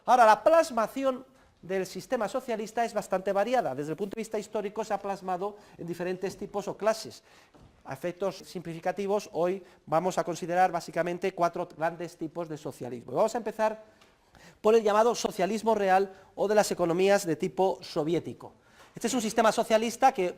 Ahora, la plasmación del sistema socialista es bastante variada. Desde el punto de vista histórico se ha plasmado en diferentes tipos o clases. A efectos simplificativos, hoy vamos a considerar básicamente 4 grandes tipos de socialismo. Vamos a empezar por el llamado socialismo real o de las economías de tipo soviético. Este es un sistema socialista que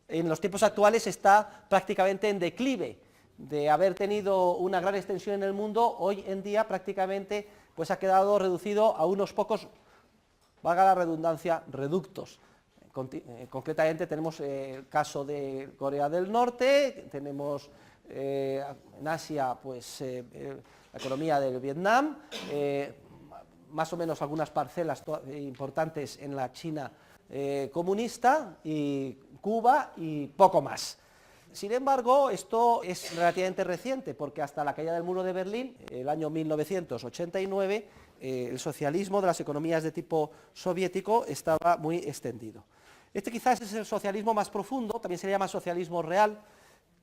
en los tiempos actuales está prácticamente en declive. De haber tenido una gran extensión en el mundo, hoy en día prácticamente pues ha quedado reducido a unos pocos, valga la redundancia, reductos. Concretamente tenemos el caso de Corea del Norte, tenemos en Asia pues, la economía del Vietnam, más o menos algunas parcelas importantes en la China comunista, y Cuba y poco más. Sin embargo, esto es relativamente reciente, porque hasta la caída del muro de Berlín, el año 1989, el socialismo de las economías de tipo soviético estaba muy extendido. Este quizás es el socialismo más profundo, también se llama socialismo real.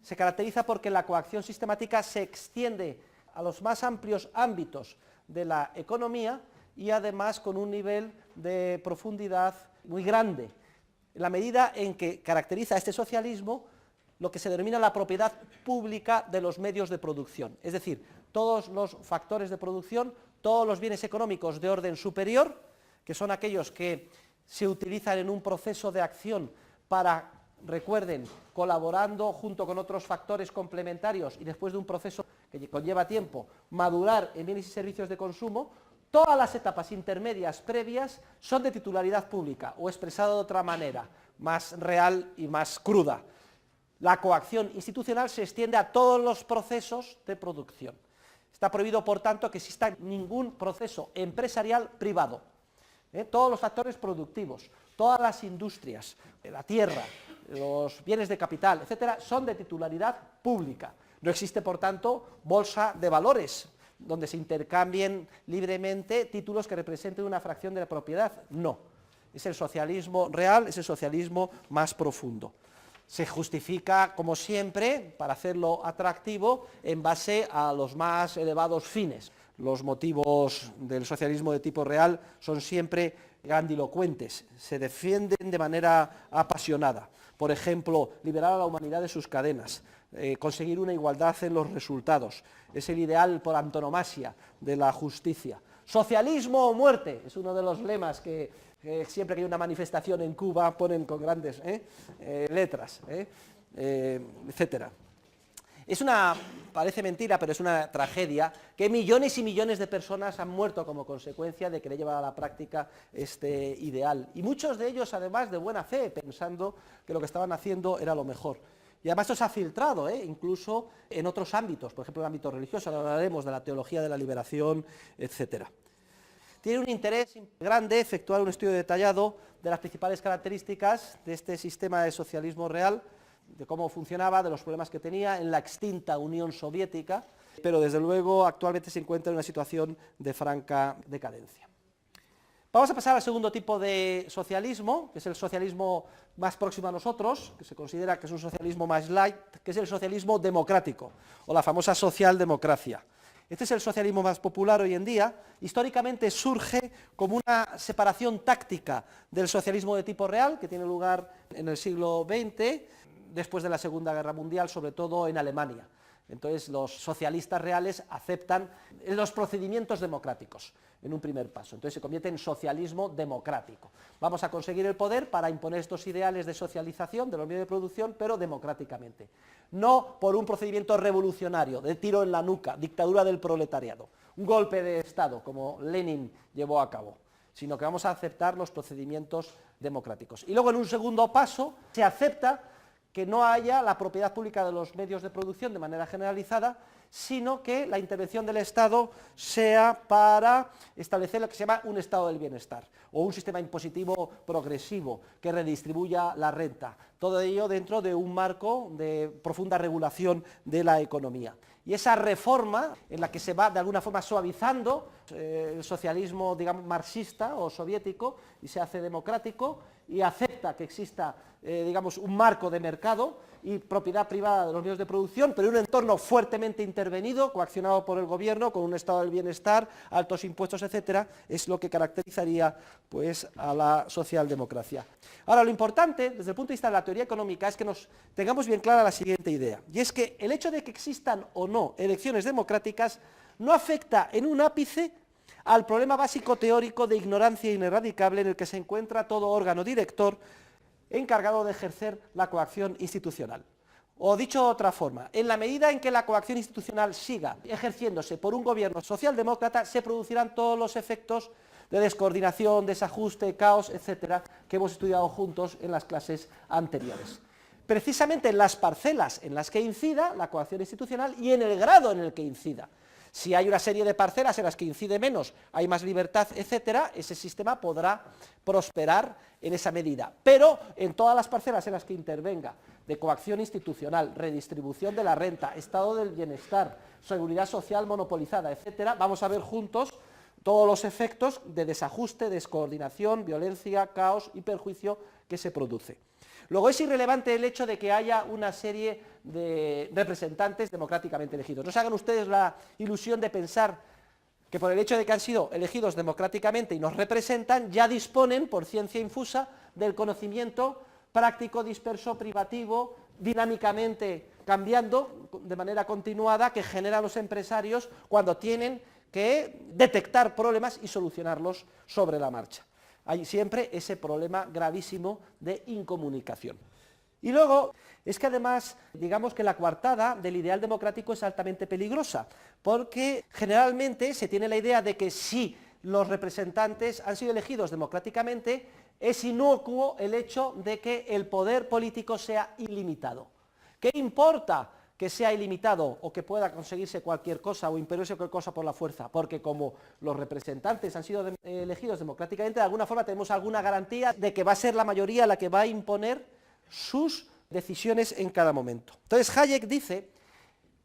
Se caracteriza porque la coacción sistemática se extiende a los más amplios ámbitos de la economía y además con un nivel de profundidad muy grande. En la medida en que caracteriza este socialismo lo que se denomina la propiedad pública de los medios de producción, es decir, todos los factores de producción, todos los bienes económicos de orden superior, que son aquellos que se utilizan en un proceso de acción para, recuerden, colaborando junto con otros factores complementarios y después de un proceso que conlleva tiempo, madurar en bienes y servicios de consumo. Todas las etapas intermedias previas son de titularidad pública, o expresado de otra manera, más real y más cruda. La coacción institucional se extiende a todos los procesos de producción. Está prohibido, por tanto, que exista ningún proceso empresarial privado. Todos los factores productivos, todas las industrias, la tierra, los bienes de capital, etcétera, son de titularidad pública. No existe, por tanto, bolsa de valores, donde se intercambien libremente títulos que representen una fracción de la propiedad. No. Es el socialismo real, es el socialismo más profundo. Se justifica, como siempre, para hacerlo atractivo, en base a los más elevados fines. Los motivos del socialismo de tipo real son siempre grandilocuentes, se defienden de manera apasionada. Por ejemplo, liberar a la humanidad de sus cadenas, conseguir una igualdad en los resultados, es el ideal por antonomasia de la justicia. Socialismo o muerte, es uno de los lemas que siempre que hay una manifestación en Cuba ponen con grandes letras, etcétera. Es parece mentira, pero es una tragedia que millones y millones de personas han muerto como consecuencia de querer llevar a la práctica este ideal. Y muchos de ellos, además, de buena fe, pensando que lo que estaban haciendo era lo mejor. Y además esto se ha filtrado, incluso en otros ámbitos, por ejemplo en el ámbito religioso, ahora hablaremos de la teología de la liberación, etcétera. Tiene un interés grande efectuar un estudio detallado de las principales características de este sistema de socialismo real, de cómo funcionaba, de los problemas que tenía en la extinta Unión Soviética, pero desde luego actualmente se encuentra en una situación de franca decadencia. Vamos a pasar al segundo tipo de socialismo, que es el socialismo más próximo a nosotros, que se considera que es un socialismo más light, que es el socialismo democrático, o la famosa socialdemocracia. Este es el socialismo más popular hoy en día. Históricamente surge como una separación táctica del socialismo de tipo real, que tiene lugar en el siglo XX, después de la Segunda Guerra Mundial, sobre todo en Alemania. Entonces los socialistas reales aceptan los procedimientos democráticos en un primer paso. Entonces se convierte en socialismo democrático. Vamos a conseguir el poder para imponer estos ideales de socialización de los medios de producción, pero democráticamente. No por un procedimiento revolucionario, de tiro en la nuca, dictadura del proletariado, un golpe de Estado, como Lenin llevó a cabo, sino que vamos a aceptar los procedimientos democráticos. Y luego en un segundo paso se acepta que no haya la propiedad pública de los medios de producción de manera generalizada, sino que la intervención del Estado sea para establecer lo que se llama un estado del bienestar, o un sistema impositivo progresivo que redistribuya la renta. Todo ello dentro de un marco de profunda regulación de la economía. Y esa reforma, en la que se va de alguna forma suavizando el socialismo, digamos, marxista o soviético y se hace democrático y acepta que exista, digamos, un marco de mercado y propiedad privada de los medios de producción, pero en un entorno fuertemente intervenido, coaccionado por el gobierno, con un estado del bienestar, altos impuestos, etcétera, es lo que caracterizaría, pues, a la socialdemocracia. Ahora, lo importante, desde el punto de vista de la teoría económica, es que nos tengamos bien clara la siguiente idea, y es que el hecho de que existan o no elecciones democráticas no afecta en un ápice al problema básico teórico de ignorancia ineradicable en el que se encuentra todo órgano director encargado de ejercer la coacción institucional. O dicho de otra forma, en la medida en que la coacción institucional siga ejerciéndose por un gobierno socialdemócrata, se producirán todos los efectos de descoordinación, desajuste, caos, etcétera, que hemos estudiado juntos en las clases anteriores. Precisamente en las parcelas en las que incida la coacción institucional y en el grado en el que incida. Si hay una serie de parcelas en las que incide menos, hay más libertad, etcétera, ese sistema podrá prosperar en esa medida. Pero en todas las parcelas en las que intervenga de coacción institucional, redistribución de la renta, estado del bienestar, seguridad social monopolizada, etcétera, vamos a ver juntos todos los efectos de desajuste, descoordinación, violencia, caos y perjuicio que se produce. Luego es irrelevante el hecho de que haya una serie de representantes democráticamente elegidos. No se hagan ustedes la ilusión de pensar que por el hecho de que han sido elegidos democráticamente y nos representan, ya disponen, por ciencia infusa, del conocimiento práctico, disperso, privativo, dinámicamente cambiando de manera continuada, que generan los empresarios cuando tienen que detectar problemas y solucionarlos sobre la marcha. Hay siempre ese problema gravísimo de incomunicación. Y luego, es que además, digamos que la coartada del ideal democrático es altamente peligrosa, porque generalmente se tiene la idea de que si los representantes han sido elegidos democráticamente, es inocuo el hecho de que el poder político sea ilimitado. ¿Qué importa que sea ilimitado o que pueda conseguirse cualquier cosa o imponerse cualquier cosa por la fuerza? Porque como los representantes han sido elegidos democráticamente, de alguna forma tenemos alguna garantía de que va a ser la mayoría la que va a imponer sus decisiones en cada momento. Entonces Hayek dice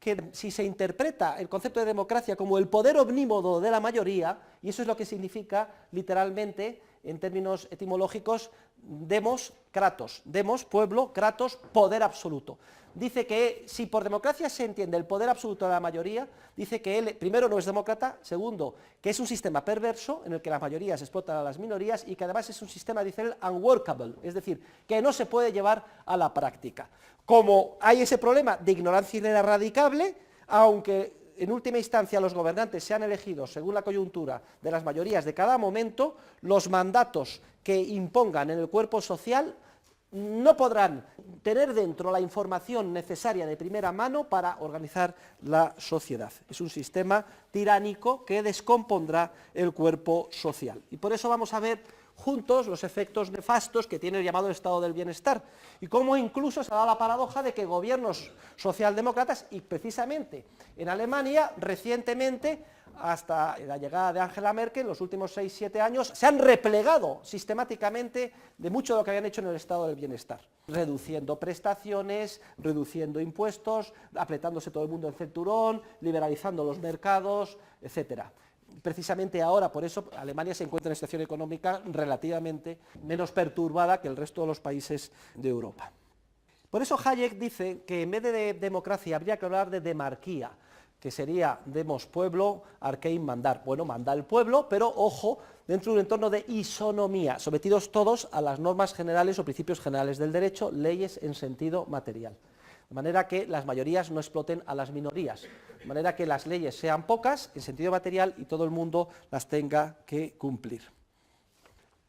que si se interpreta el concepto de democracia como el poder omnímodo de la mayoría, y eso es lo que significa literalmente, en términos etimológicos, demos, kratos, demos, pueblo, kratos, poder absoluto. Dice que si por democracia se entiende el poder absoluto de la mayoría, dice que él, primero, no es demócrata, segundo, que es un sistema perverso en el que las mayorías explotan a las minorías y que además es un sistema, dice él, unworkable, es decir, que no se puede llevar a la práctica. Como hay ese problema de ignorancia ineradicable, aunque en última instancia los gobernantes sean elegidos según la coyuntura de las mayorías de cada momento, los mandatos que impongan en el cuerpo social no podrán tener dentro la información necesaria de primera mano para organizar la sociedad. Es un sistema tiránico que descompondrá el cuerpo social. Y por eso vamos a ver juntos los efectos nefastos que tiene el llamado estado del bienestar y cómo incluso se ha dado la paradoja de que gobiernos socialdemócratas, y precisamente en Alemania recientemente, hasta la llegada de Angela Merkel, en los últimos 6-7 años, se han replegado sistemáticamente de mucho de lo que habían hecho en el estado del bienestar, reduciendo prestaciones, reduciendo impuestos, apretándose todo el mundo el cinturón, liberalizando los mercados, etcétera. Precisamente ahora, por eso, Alemania se encuentra en una situación económica relativamente menos perturbada que el resto de los países de Europa. Por eso Hayek dice que en vez de democracia habría que hablar de demarquía, que sería demos pueblo, arkein mandar. Bueno, manda el pueblo, pero ojo, dentro de un entorno de isonomía, sometidos todos a las normas generales o principios generales del derecho, leyes en sentido material. De manera que las mayorías no exploten a las minorías, de manera que las leyes sean pocas en sentido material y todo el mundo las tenga que cumplir.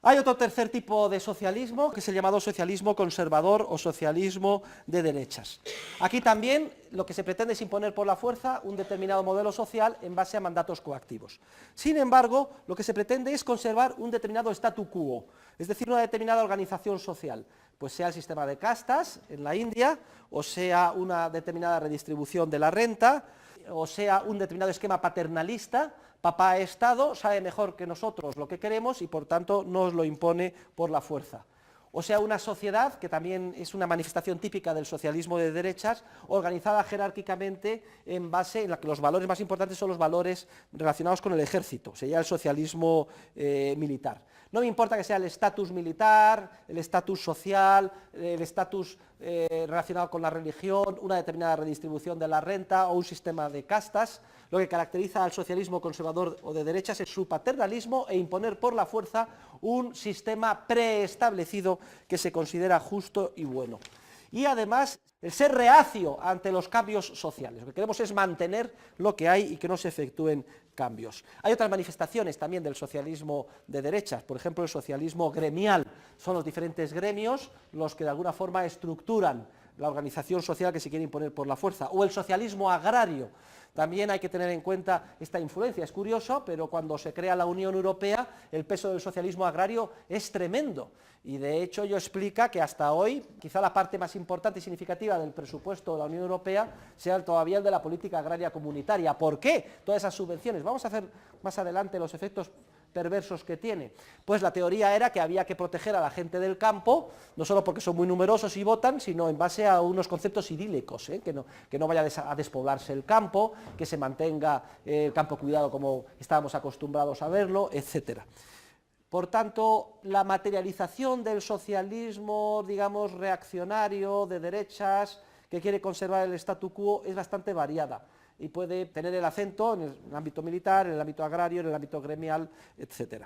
Hay otro tercer tipo de socialismo, que es el llamado socialismo conservador o socialismo de derechas. Aquí también lo que se pretende es imponer por la fuerza un determinado modelo social en base a mandatos coactivos. Sin embargo, lo que se pretende es conservar un determinado statu quo, es decir, una determinada organización social, pues sea el sistema de castas en la India, o sea una determinada redistribución de la renta, o sea un determinado esquema paternalista. Papá Estado sabe mejor que nosotros lo que queremos y por tanto nos lo impone por la fuerza. o sea, una sociedad, que también es una manifestación típica del socialismo de derechas, organizada jerárquicamente en base en la que los valores más importantes son los valores relacionados con el ejército, sería el socialismo militar. No me importa que sea el estatus militar, el estatus social, el estatus relacionado con la religión, una determinada redistribución de la renta o un sistema de castas. Lo que caracteriza al socialismo conservador o de derechas es su paternalismo e imponer por la fuerza un sistema preestablecido que se considera justo y bueno. Y además, el ser reacio ante los cambios sociales. Lo que queremos es mantener lo que hay y que no se efectúen cambios. Hay otras manifestaciones también del socialismo de derechas, por ejemplo, el socialismo gremial. Son los diferentes gremios los que de alguna forma estructuran la organización social que se quiere imponer por la fuerza. O el socialismo agrario. También hay que tener en cuenta esta influencia. Es curioso, pero cuando se crea la Unión Europea, el peso del socialismo agrario es tremendo. Y de hecho ello explica que hasta hoy, quizá la parte más importante y significativa del presupuesto de la Unión Europea sea todavía el de la política agraria comunitaria. ¿Por qué todas esas subvenciones? Vamos a hacer más adelante los efectos perversos que tiene. Pues la teoría era que había que proteger a la gente del campo, no solo porque son muy numerosos y votan, sino en base a unos conceptos idílicos, que no vaya a despoblarse el campo, que se mantenga el campo cuidado como estábamos acostumbrados a verlo, etcétera. Por tanto, la materialización del socialismo, digamos, reaccionario, de derechas, que quiere conservar el statu quo, es bastante variada y puede tener el acento en el ámbito militar, en el ámbito agrario, en el ámbito gremial, etc.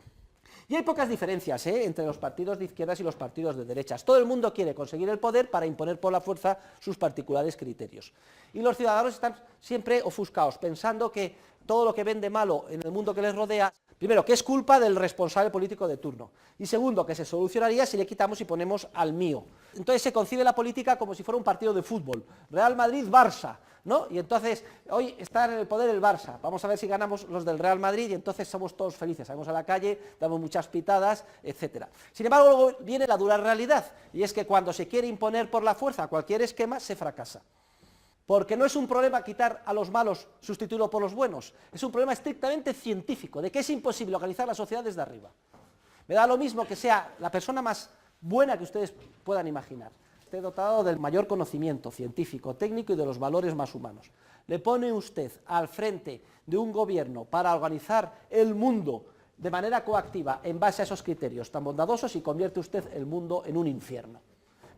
Y hay pocas diferencias entre los partidos de izquierdas y los partidos de derechas. Todo el mundo quiere conseguir el poder para imponer por la fuerza sus particulares criterios. Y los ciudadanos están siempre ofuscados, pensando que todo lo que ven de malo en el mundo que les rodea, primero, que es culpa del responsable político de turno, y segundo, que se solucionaría si le quitamos y ponemos al mío. Entonces se concibe la política como si fuera un partido de fútbol, Real Madrid-Barça, ¿no? Y entonces, hoy está en el poder el Barça, vamos a ver si ganamos los del Real Madrid y entonces somos todos felices, salimos a la calle, damos muchas pitadas, etc. Sin embargo, luego viene la dura realidad, y es que cuando se quiere imponer por la fuerza cualquier esquema, se fracasa. Porque no es un problema quitar a los malos, sustituirlo por los buenos, es un problema estrictamente científico, de que es imposible organizar la sociedad desde arriba. Me da lo mismo que sea la persona más buena que ustedes puedan imaginar, esté dotado del mayor conocimiento científico, técnico y de los valores más humanos. Le pone usted al frente de un gobierno para organizar el mundo de manera coactiva en base a esos criterios tan bondadosos y convierte usted el mundo en un infierno.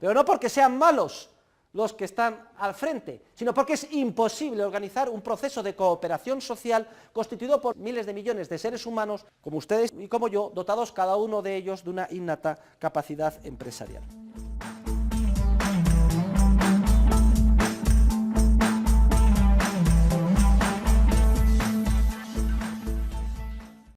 Pero no porque sean malos los que están al frente, sino porque es imposible organizar un proceso de cooperación social constituido por miles de millones de seres humanos, como ustedes y como yo, dotados cada uno de ellos de una innata capacidad empresarial.